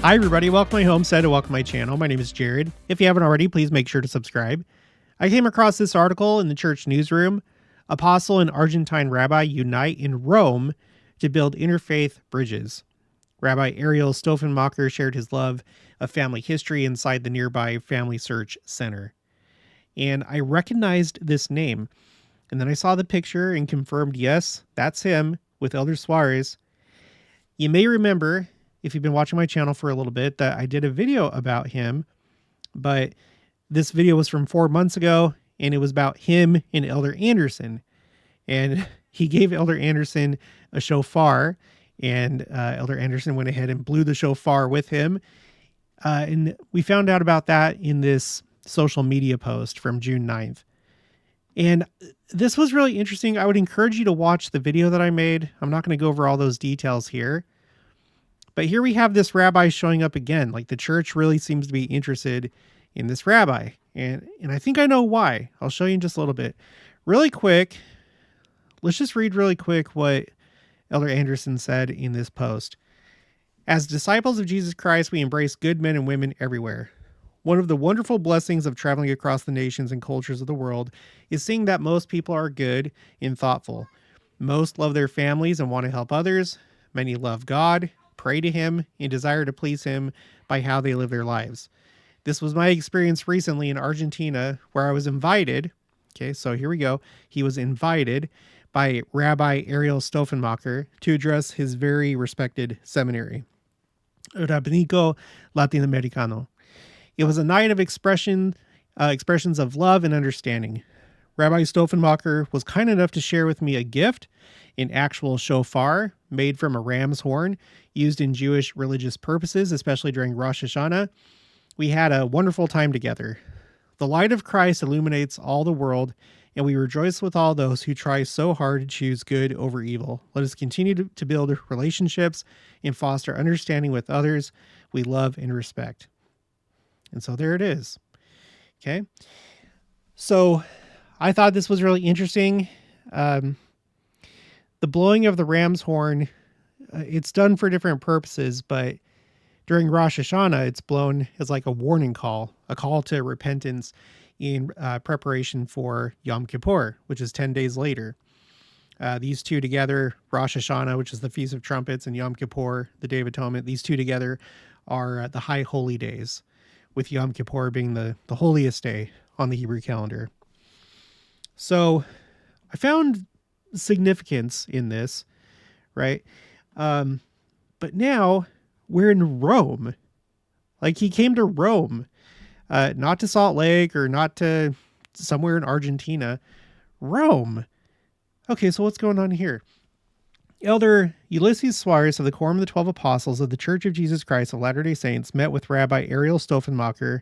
Hi everybody, welcome to my homestead and welcome to my channel. My name is Jared. If you haven't already, please make sure to subscribe. I came across this article in the church newsroom. Apostle and Argentine rabbi unite in Rome to build interfaith bridges. Rabbi Ariel Stoffenmacher shared his love of family history inside the nearby Family Search Center. And I recognized this name. And then I saw the picture and confirmed, yes, that's him with Elder Suarez. You may remember, if you've been watching my channel for a little bit, that I did a video about him, but this video was from 4 months ago, and it was about him and Elder Andersen. And he gave Elder Andersen a shofar, and Elder Andersen went ahead and blew the shofar with him. And we found out about that in this social media post from June 9th. And this was really interesting. I would encourage you to watch the video that I made. I'm not going to go over all those details here. But here we have this rabbi showing up again. Like, the church really seems to be interested in this rabbi. And I think I know why. I'll show you in just a little bit. Really quick, let's just read really quick what Elder Andersen said in this post. As disciples of Jesus Christ, we embrace good men and women everywhere. One of the wonderful blessings of traveling across the nations and cultures of the world is seeing that most people are good and thoughtful. Most love their families and want to help others. Many love God, pray to Him, and desire to please Him by how they live their lives. This was my experience recently in Argentina, where I was invited. Okay, so here we go. He was invited by Rabbi Ariel Stoffenmacher to address his very respected seminary, Rabbinico Latinoamericano. It was a night of expressions of love and understanding. Rabbi Stoffenmacher was kind enough to share with me a gift, an actual shofar made from a ram's horn used in Jewish religious purposes, especially during Rosh Hashanah. We had a wonderful time together. The light of Christ illuminates all the world, and we rejoice with all those who try so hard to choose good over evil. Let us continue to build relationships and foster understanding with others we love and respect. And so there it is. Okay. So I thought this was really interesting. The blowing of the ram's horn, it's done for different purposes, but during Rosh Hashanah, it's blown as like a warning call, a call to repentance in preparation for Yom Kippur, which is 10 days later. These two together, Rosh Hashanah, which is the Feast of Trumpets, and Yom Kippur, the Day of Atonement, these two together are the high holy days, with Yom Kippur being the holiest day on the Hebrew calendar. So I found significance in this, right? But now we're in Rome. Like, he came to Rome, not to Salt Lake or not to somewhere in Argentina. Rome. Okay, so what's going on here? Elder Ulysses Suarez of the Quorum of the 12 Apostles of the Church of Jesus Christ of Latter-day Saints met with Rabbi Ariel Stoffenmacher,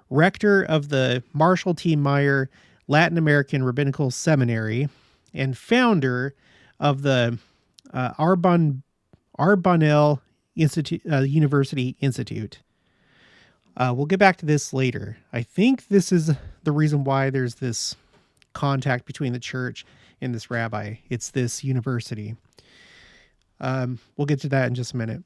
rector of the Marshall T. Meyer Latin American Rabbinical Seminary and founder of the Arbanel University Institute. We'll get back to this later. I think this is the reason why there's this contact between the church and this rabbi. It's this university. We'll get to that in just a minute.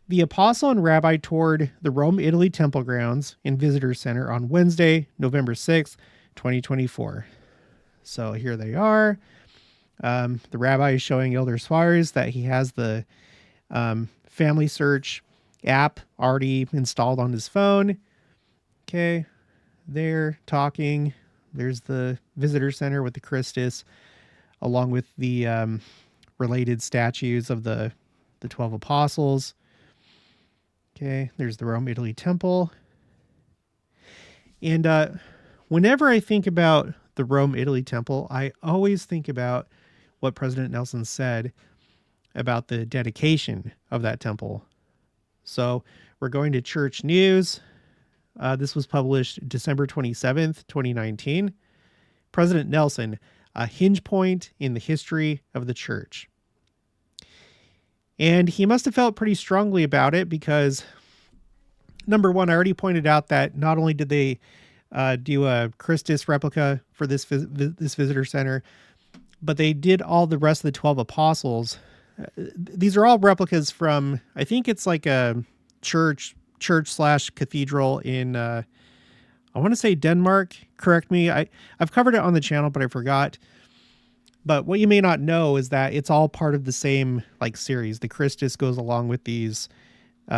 The apostle and rabbi toured the Rome, Italy Temple Grounds and Visitor Center on Wednesday, November 6th, 2024. So here they are. The rabbi is showing Elder Suarez that he has the Family Search app already installed on his phone. Okay, they're talking. There's the Visitor Center with the Christus, along with the related statues of the 12 apostles. Okay, there's the Rome, Italy Temple. And whenever I think about the Rome, Italy Temple, I always think about what President Nelson said about the dedication of that temple. So we're going to Church News. This was published December 27th, 2019. President Nelson, a hinge point in the history of the church. And he must have felt pretty strongly about it because, number one, I already pointed out that not only did they do a Christus replica for this visitor center, but they did all the rest of the 12 apostles. These are all replicas from, I think it's like a church slash cathedral in, I want to say Denmark. Correct me. I've covered it on the channel, but I forgot. But what you may not know is that it's all part of the same like series. The Christus goes along with these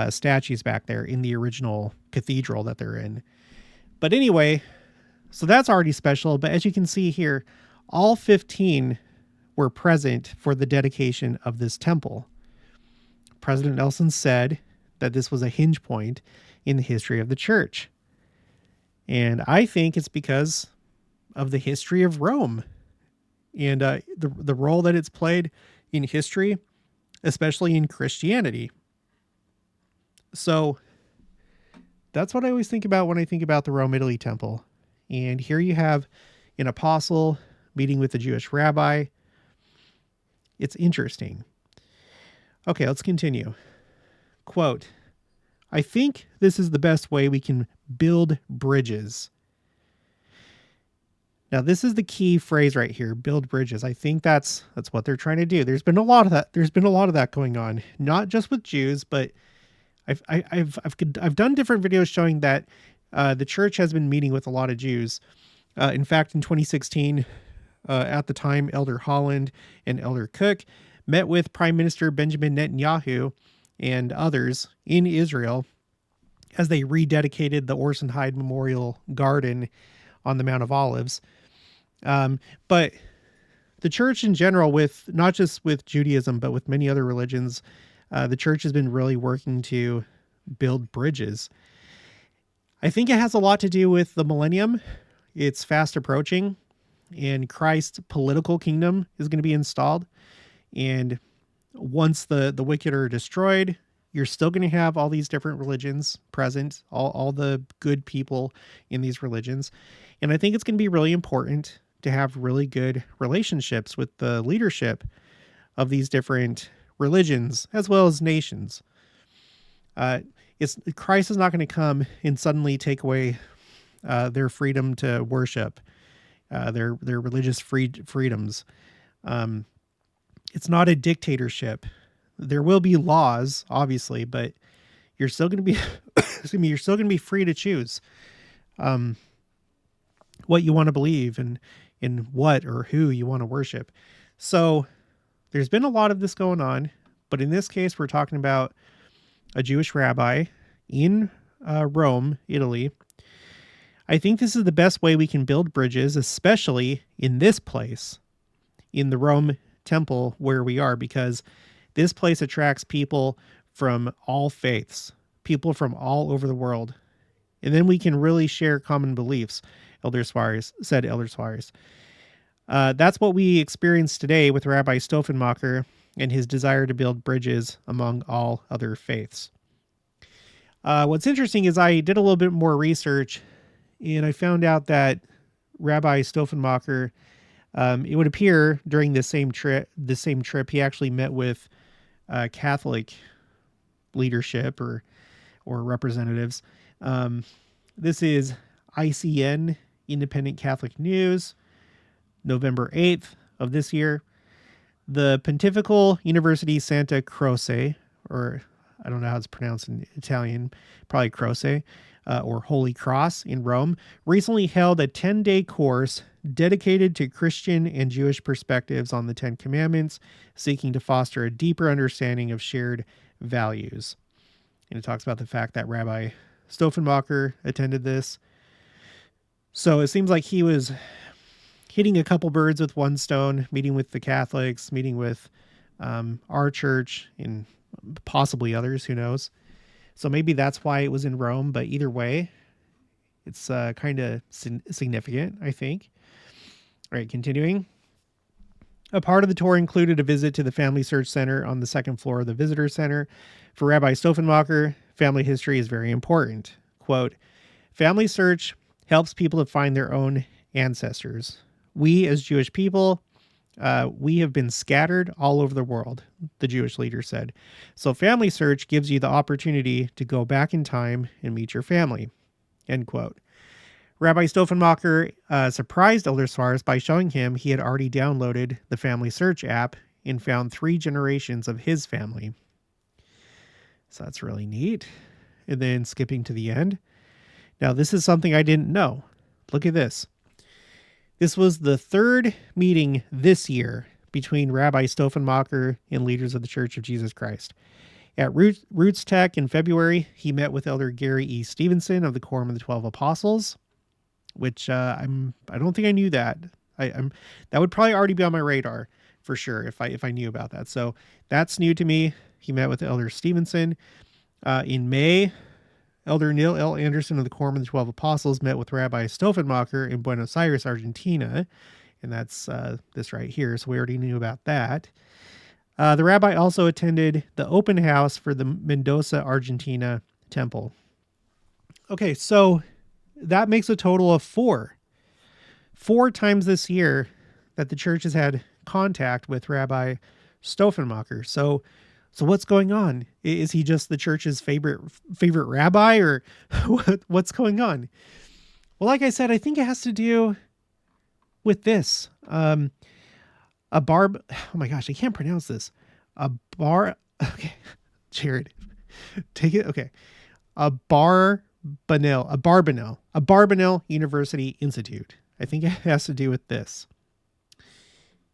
statues back there in the original cathedral that they're in. But anyway, so that's already special. But as you can see here, all 15 were present for the dedication of this temple. President Nelson said that this was a hinge point in the history of the church. And I think it's because of the history of Rome and the role that it's played in history, especially in Christianity. So that's what I always think about when I think about the Rome, Italy temple. And here you have an apostle meeting with a Jewish rabbi. It's interesting. Okay, let's continue. Quote, I think this is the best way we can build bridges. Now, this is the key phrase right here, build bridges. I think that's what they're trying to do. There's been a lot of that. There's been a lot of that going on, not just with Jews, but I've done different videos showing that the church has been meeting with a lot of Jews. In fact, in 2016, at the time, Elder Holland and Elder Cook met with Prime Minister Benjamin Netanyahu and others in Israel as they rededicated the Orson Hyde Memorial Garden on the Mount of Olives. But the church in general, with not just with Judaism, but with many other religions, the church has been really working to build bridges. I think it has a lot to do with the millennium. It's fast approaching, and Christ's political kingdom is going to be installed. And once the wicked are destroyed, you're still going to have all these different religions present, all the good people in these religions. And I think it's going to be really important to have really good relationships with the leadership of these different religions as well as nations. Christ is not going to come and suddenly take away their freedom to worship, their religious freedoms. It's not a dictatorship. There will be laws, obviously, but you're still going to be, you're still going to be free to choose what you want to believe and in what or who you want to worship. So there's been a lot of this going on, but in this case, we're talking about a Jewish rabbi in Rome, Italy. I think this is the best way we can build bridges, especially in this place, in the Rome temple where we are, because this place attracts people from all faiths, people from all over the world. And then we can really share common beliefs, Elder Suarez said. That's what we experienced today with Rabbi Stoffenmacher and his desire to build bridges among all other faiths. What's interesting is I did a little bit more research, and I found out that Rabbi Stoffenmacher, it would appear during the same trip, he actually met with Catholic leadership or representatives. This is ICN, Independent Catholic News, November 8th of this year. The Pontifical University Santa Croce, or I don't know how it's pronounced in Italian, probably Croce, or Holy Cross in Rome, recently held a 10-day course dedicated to Christian and Jewish perspectives on the Ten Commandments, seeking to foster a deeper understanding of shared values. And it talks about the fact that Rabbi Stoffenmacher attended this. So it seems like he was hitting a couple birds with one stone, meeting with the Catholics, meeting with our church and possibly others, who knows. So maybe that's why it was in Rome, but either way, it's kind of significant, I think. All right, continuing. A part of the tour included a visit to the Family Search Center on the second floor of the Visitor Center. For Rabbi Stoffenmacher, family history is very important. Quote, family search helps people to find their own ancestors. We, as Jewish people, we have been scattered all over the world, the Jewish leader said. So family search gives you the opportunity to go back in time and meet your family, end quote. Rabbi Stoffenmacher surprised Elder Suarez by showing him he had already downloaded the Family Search app and found 3 generations of his family. So that's really neat. and then skipping to the end. Now, this is something I didn't know. Look at this. This was the third meeting this year between Rabbi Stoffenmacher and leaders of the Church of Jesus Christ. At Roots Tech in February, he met with Elder Gary E. Stevenson of the Quorum of the 12 Apostles, which I don't think I knew that. That would probably already be on my radar for sure if I knew about that. So that's new to me. He met with Elder Stevenson. In May, Elder Neil L. Andersen of the Quorum of the 12 Apostles met with Rabbi Stoffenmacher in Buenos Aires, Argentina. And that's this right here. So we already knew about that. The rabbi also attended the open house for the Mendoza, Argentina temple. Okay, so that makes a total of 4. 4 times this year that the church has had contact with Rabbi Stoffenmacher. So what's going on? Is he just the church's favorite rabbi, or what's going on? Well, like I said, I think it has to do with this. Oh my gosh, I can't pronounce this. Okay, Jared, take it. Okay. A Barbanel University Institute. I think it has to do with this.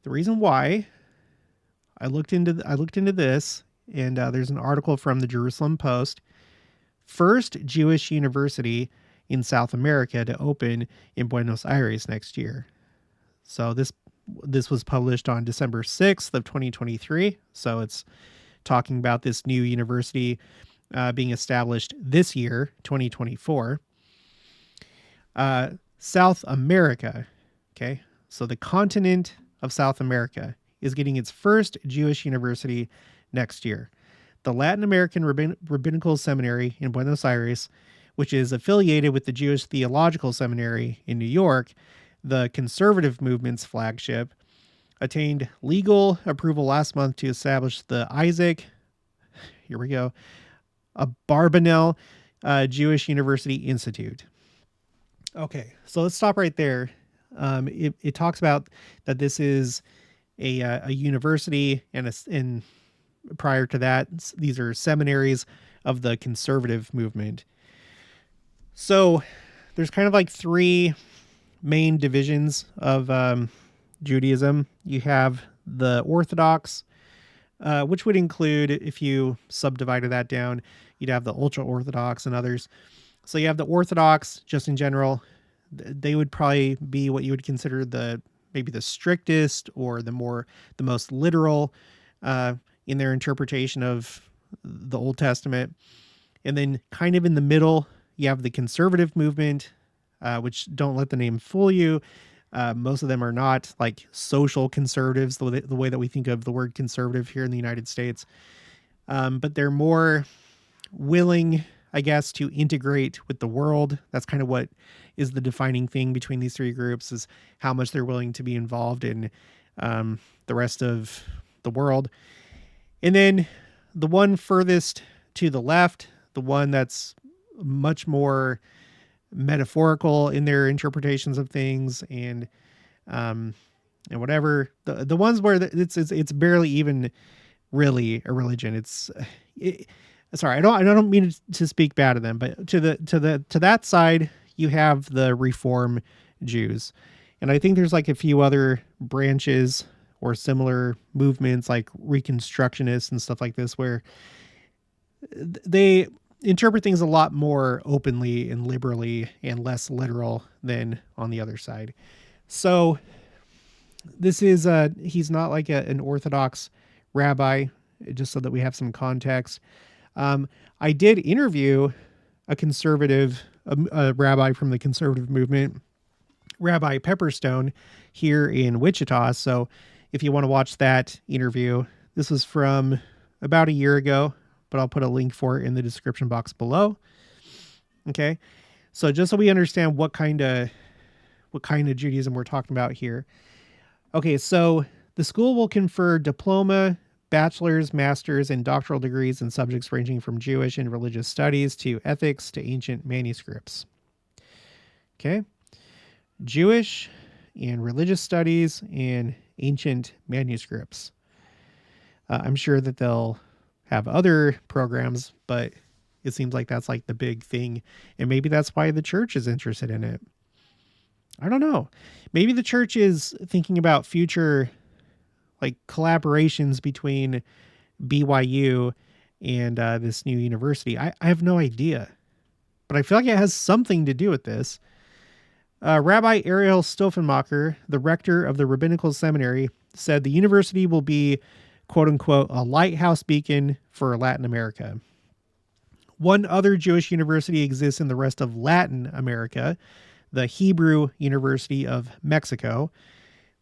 The reason why I looked into this, and there's an article from the Jerusalem Post. First Jewish university in South America to open in Buenos Aires next year. So this was published on December 6th of 2023. So it's talking about this new university being established this year, 2024. South America. Okay. So the continent of South America is getting its first Jewish university next year. The Latin American Rabbinical Seminary in Buenos Aires, which is affiliated with the Jewish Theological Seminary in New York, the conservative movement's flagship, attained legal approval last month to establish the Isaac, Barbanel Jewish University Institute. Okay, so let's stop right there. It talks about that this is a university, and prior to that, these are seminaries of the conservative movement. So there's kind of like 3 main divisions of Judaism. You have the Orthodox, which would include, if you subdivided that down, you'd have the ultra-Orthodox and others. So you have the Orthodox, just in general. They would probably be what you would consider maybe the strictest or the most literal in their interpretation of the Old Testament. And then kind of in the middle, you have the conservative movement, which, don't let the name fool you. Most of them are not like social conservatives, the way that we think of the word conservative here in the United States. But they're more willing, I guess, to integrate with the world. That's kind of what is the defining thing between these 3 groups, is how much they're willing to be involved in the rest of the world. And then the one furthest to the left, the one that's much more metaphorical in their interpretations of things, and whatever, the ones where it's barely even really a religion. Sorry, I don't mean to speak bad of them, but to that side, you have the Reform Jews, and I think there's like a few other branches or similar movements like Reconstructionists and stuff like this, where they interpret things a lot more openly and liberally and less literal than on the other side. So this is he's not like an Orthodox rabbi, just so that we have some context. I did interview a conservative, a rabbi from the conservative movement, Rabbi Pepperstone, here in Wichita. So if you want to watch that interview, this was from about a year ago, but I'll put a link for it in the description box below. Okay. So just so we understand what kind of Judaism we're talking about here. Okay. So the school will confer diploma, bachelor's, master's, and doctoral degrees in subjects ranging from Jewish and religious studies to ethics to ancient manuscripts. Okay. Jewish and religious studies and ancient manuscripts. I'm sure that they'll have other programs, but It seems like that's like the big thing. And maybe that's why the church is interested in it. I don't know. Maybe the church is thinking about future like collaborations between BYU and this new university. I have no idea, but I feel like it has something to do with this. Rabbi Ariel Stoffenmacher, the rector of the Rabbinical Seminary, said the university will be, quote unquote, a lighthouse beacon for Latin America. One other Jewish university exists in the rest of Latin America, the Hebrew University of Mexico,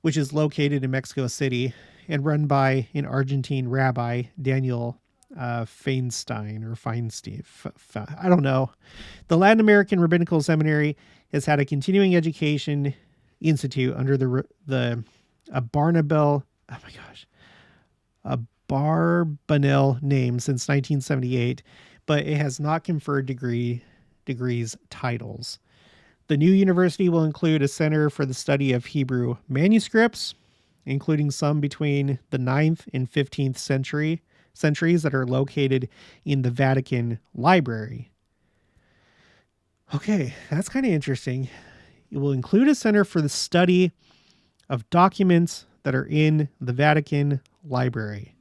which is located in Mexico City and run by an Argentine rabbi, Daniel Feinstein. I don't know. The Latin American Rabbinical Seminary has had a continuing education institute under the Barnabel, a Barbanel name since 1978, but it has not conferred degrees titles. The new university will include a center for the study of Hebrew manuscripts, including some between the 9th and 15th centuries that are located in the Vatican Library. Okay, that's kind of interesting. It will include a center for the study of documents that are in the Vatican Library.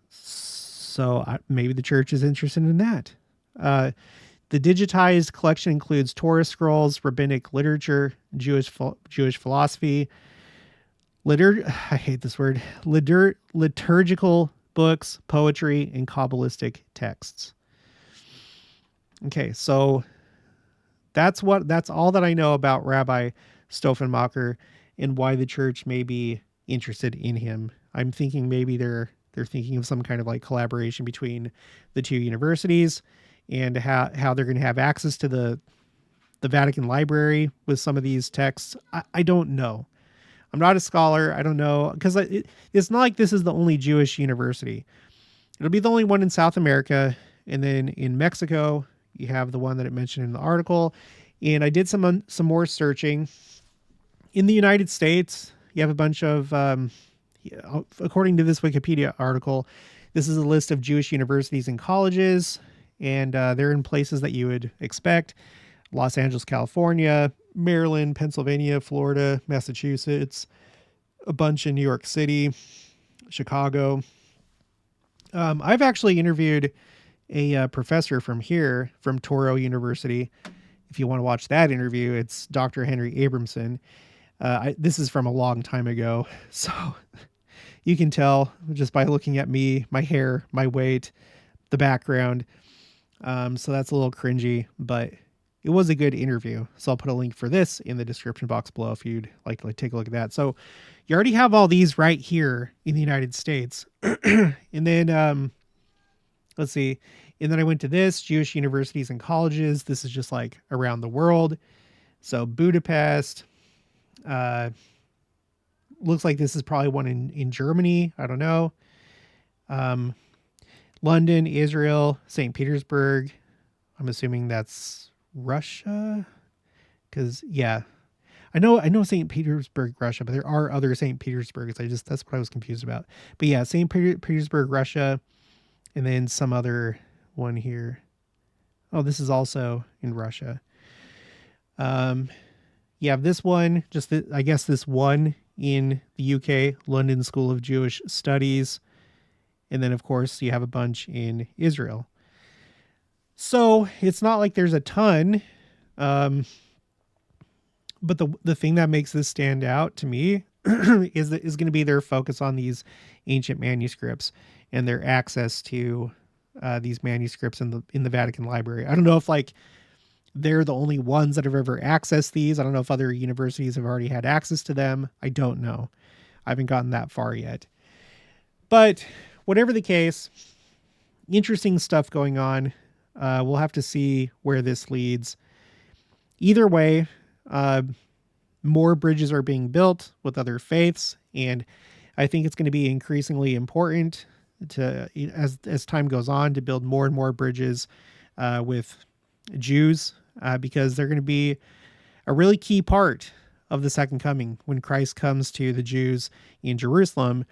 So maybe the church is interested in that. The digitized collection includes Torah scrolls, rabbinic literature, Jewish philosophy, I hate this word, liturgical books, poetry, and Kabbalistic texts. Okay, so that's all that I know about Rabbi Stoffenmacher and why the church may be interested in him. I'm thinking maybe they're thinking of some kind of like collaboration between the two universities and how they're going to have access to the Vatican Library with some of these texts. I don't know. I'm not a scholar. I don't know, because it's not like this is the only Jewish university. It'll be the only one in South America. And then in Mexico, you have the one that it mentioned in the article. And I did some more searching. In the United States, you have a bunch of, according to this Wikipedia article, this is a list of Jewish universities and colleges. And they're in places that you would expect: Los Angeles, California, Maryland, Pennsylvania, Florida, Massachusetts, a bunch in New York City, Chicago. I've actually interviewed a professor from here, from Toro University. If you want to watch that interview, it's Dr. Henry Abramson. This is from a long time ago, so you can tell just by looking at me, my hair, my weight, the background. So that's a little cringy, but it was a good interview. So I'll put a link for this in the description box below if you'd like to take a look at that. So you already have all these right here in the United States. And then, let's see. And then I went to this, Jewish universities and colleges. This is just like around the world. So Budapest, looks like this is probably one in Germany. I don't know. London, Israel, St. Petersburg. I'm assuming that's Russia. Cause yeah, I know St. Petersburg, Russia, but there are other St. Petersburgs. That's what I was confused about. But yeah, St. Petersburg, Russia, and then some other one here. Oh, this is also in Russia. You have this one, I guess this one in the UK, London School of Jewish Studies. And then, of course, you have a bunch in Israel. So it's not like there's a ton. But the thing that makes this stand out to me is going to be their focus on these ancient manuscripts and their access to these manuscripts in the Vatican Library. I don't know if like they're the only ones that have ever accessed these. I don't know if other universities have already had access to them. I don't know. I haven't gotten that far yet. But whatever the case, interesting stuff going on. We'll have to see where this leads. Either way, more bridges are being built with other faiths, and I think it's going to be increasingly important to, as time goes on, to build more and more bridges with Jews, because they're going to be a really key part of the second coming when Christ comes to the Jews in Jerusalem.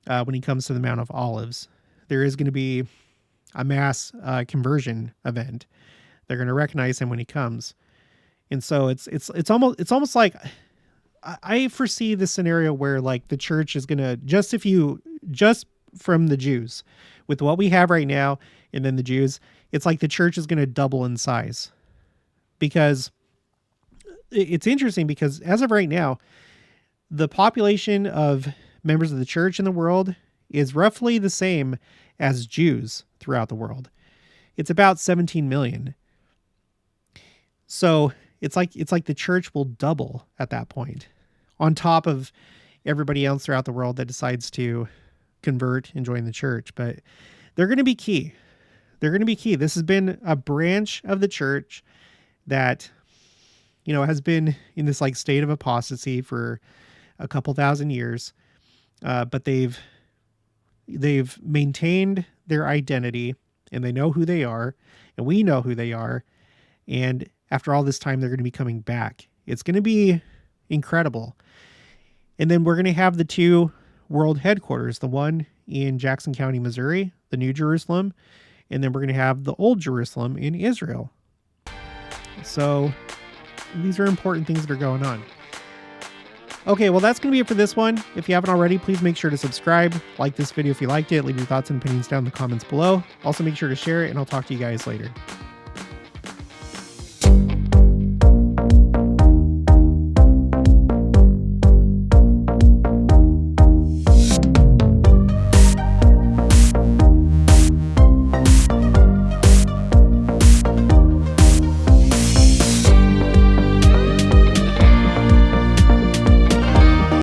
When he comes to the Mount of Olives, there is going to be a mass conversion event. They're going to recognize him when he comes. And so it's almost like I foresee this scenario where like the church is going to just from the Jews with what we have right now. And then the Jews, it's like the church is going to double in size, because it's interesting because as of right now, the population of members of the church in the world is roughly the same as Jews throughout the world. It's about 17 million. So it's like the church will double at that point, on top of everybody else throughout the world that decides to convert and join the church. But they're going to be key. They're going to be key. This has been a branch of the church that, has been in this like state of apostasy for a couple thousand years. But they've maintained their identity, and they know who they are, and we know who they are. And after all this time, they're going to be coming back. It's going to be incredible. And then we're going to have the two world headquarters, the one in Jackson County, Missouri, the New Jerusalem, and then we're going to have the Old Jerusalem in Israel. So these are important things that are going on. Okay, well, that's going to be it for this one. If you haven't already, please make sure to subscribe, like this video if you liked it, leave your thoughts and opinions down in the comments below. Also, make sure to share it, and I'll talk to you guys later.